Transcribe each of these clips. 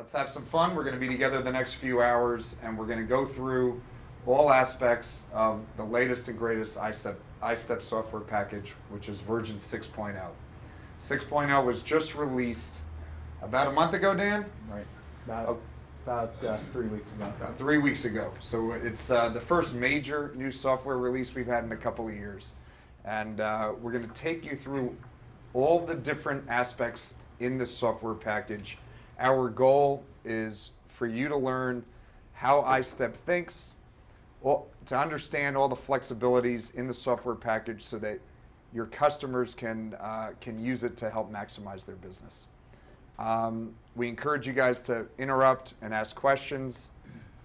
Let's have some fun. We're going to be together the next few hours, and we're going to go through all aspects of the latest and greatest iStep software package, which is version 6.0. 6.0 was just released about a month ago, Dan? Right. About 3 weeks ago. About 3 weeks ago. So it's the first major new software release we've had in a couple of years. And we're going to take you through all the different aspects in this software package. Our goal is for you to learn how iStep thinks, to understand all the flexibilities in the software package so that your customers can use it to help maximize their business. We encourage you guys to interrupt and ask questions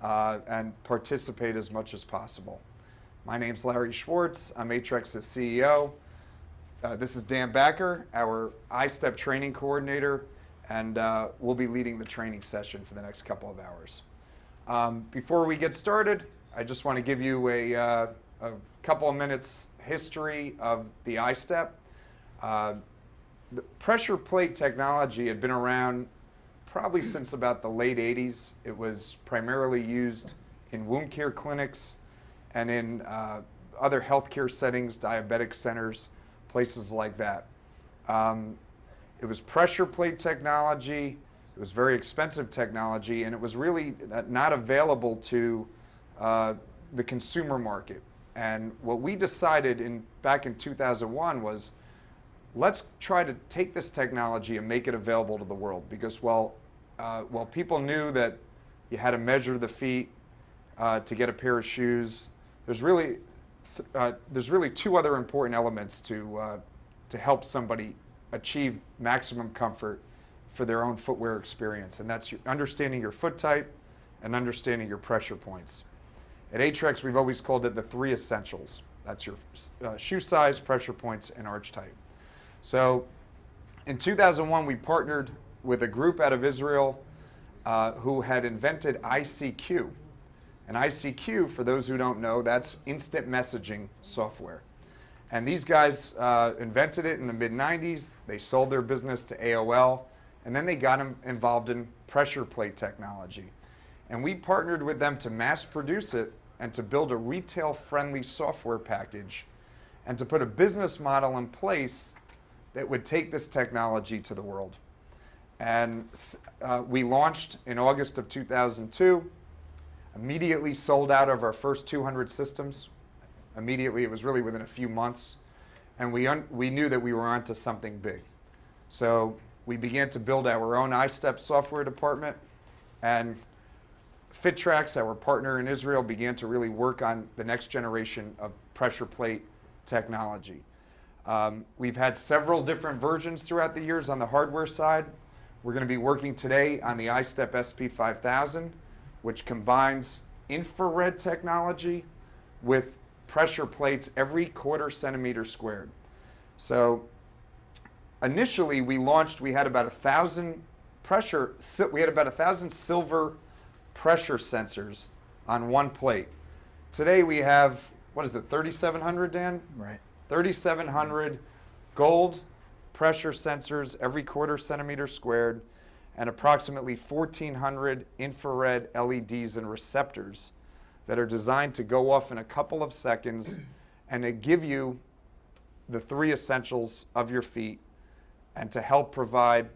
and participate as much as possible. My name's Larry Schwartz. I'm Aetrex's CEO. This is Dan Backer, our iStep training coordinator, and we'll be leading the training session for the next couple of hours. Before we get started, I just want to give you a couple of minutes history of the iStep. The pressure plate technology had been around probably since about the late 80s. It was primarily used in wound care clinics and in other healthcare settings, diabetic centers, places like that. It was pressure plate technology. It was very expensive technology, and it was really not available to the consumer market. And what we decided back in 2001 was, let's try to take this technology and make it available to the world. Because while people knew that you had to measure the feet to get a pair of shoes, there's really two other important elements to help somebody achieve maximum comfort for their own footwear experience, and that's understanding your foot type and understanding your pressure points. At Aetrex, we've always called it the 3 essentials. That's your shoe size, pressure points, and arch type. So in 2001, we partnered with a group out of Israel who had invented ICQ. And ICQ, for those who don't know, that's instant messaging software. And these guys invented it in the mid-90s. They sold their business to AOL, and then they got involved in pressure plate technology. And we partnered with them to mass produce it and to build a retail-friendly software package and to put a business model in place that would take this technology to the world. And we launched in August of 2002, immediately sold out of our first 200 systems. Immediately, it was really within a few months, and we knew that we were onto something big. So we began to build our own iStep software department, and Fittrax, our partner in Israel, began to really work on the next generation of pressure plate technology. We've had several different versions throughout the years on the hardware side. We're going to be working today on the iStep SP5000, which combines infrared technology with pressure plates every 1/4 centimeter squared. So initially we launched, we had about 1,000 silver pressure sensors on one plate. Today we have, 3,700, Dan? Right. 3,700 gold pressure sensors every 1/4 centimeter squared, and approximately 1,400 infrared LEDs and receptors that are designed to go off in a couple of seconds and to give you the 3 essentials of your feet and to help provide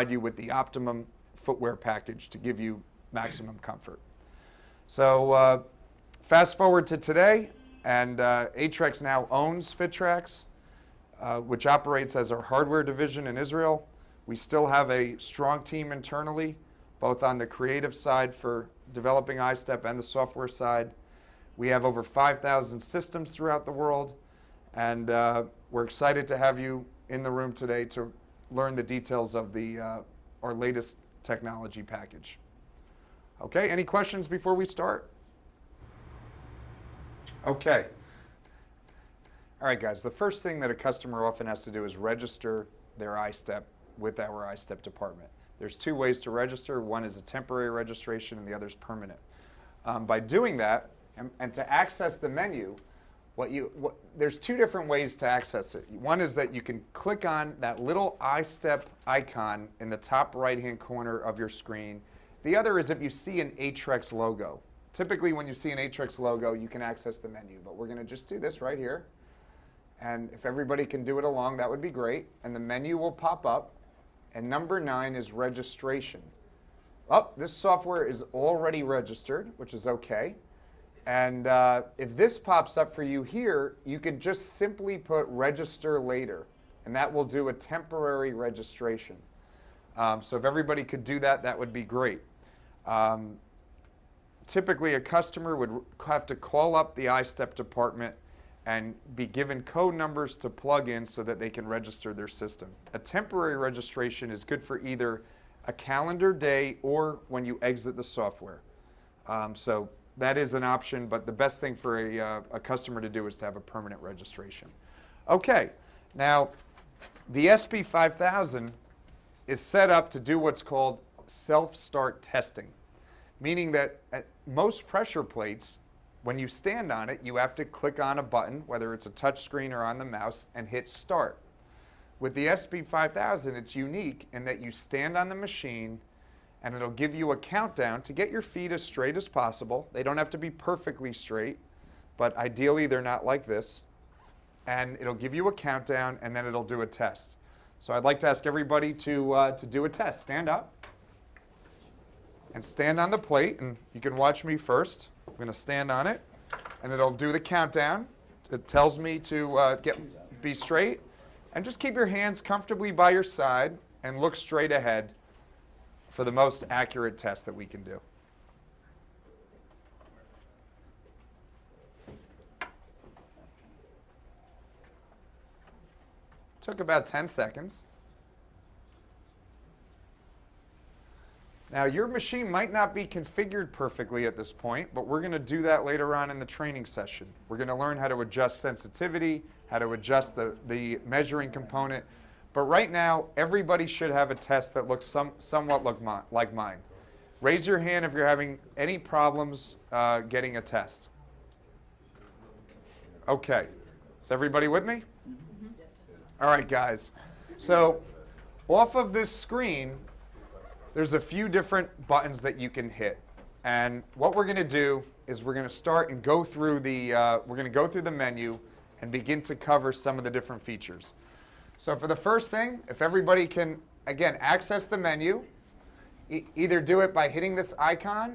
you with the optimum footwear package to give you maximum comfort. So fast forward to today, and Aetrex now owns Fittrax, which operates as our hardware division in Israel. We still have a strong team internally, both on the creative side for developing iStep and the software side. We have over 5,000 systems throughout the world, and we're excited to have you in the room today to learn the details of our latest technology package. Okay, any questions before we start? Okay. All right, guys, the first thing that a customer often has to do is register their iStep with our iStep department. There's 2 ways to register. One is a temporary registration and the other is permanent. By doing that, and to access the menu, there's two different ways to access it. One is that you can click on that little iStep icon in the top right-hand corner of your screen. The other is if you see an Aetrex logo. Typically, when you see an Aetrex logo, you can access the menu, but we're going to just do this right here. And if everybody can do it along, that would be great. And the menu will pop up. And number 9 is registration. Oh, this software is already registered, which is okay. And if this pops up for you here, you can just simply put register later, and that will do a temporary registration. So if everybody could do that, that would be great. Typically, a customer would have to call up the iStep department and be given code numbers to plug in so that they can register their system. A temporary registration is good for either a calendar day or when you exit the software. So that is an option, but the best thing for a customer to do is to have a permanent registration. Okay, now the SP5000 is set up to do what's called self-start testing, meaning that at most pressure plates, when you stand on it, you have to click on a button, whether it's a touch screen or on the mouse, and hit start. With the SP5000, it's unique in that you stand on the machine and it'll give you a countdown to get your feet as straight as possible. They don't have to be perfectly straight, but ideally they're not like this. And it'll give you a countdown, and then it'll do a test. So I'd like to ask everybody to do a test. Stand up and stand on the plate, and you can watch me first. I'm going to stand on it, and it'll do the countdown. It tells me to be straight, and just keep your hands comfortably by your side and look straight ahead for the most accurate test that we can do. Took about 10 seconds. Now, your machine might not be configured perfectly at this point, but we're going to do that later on in the training session. We're going to learn how to adjust sensitivity, how to adjust the measuring component. But right now, everybody should have a test that looks somewhat like mine. Raise your hand if you're having any problems getting a test. Okay. Is everybody with me? Yes. All right, guys. So off of this screen, there's a few different buttons that you can hit. And what we're going to do is we're going to start and go through the menu and begin to cover some of the different features. So for the first thing, if everybody can, again, access the menu, either do it by hitting this icon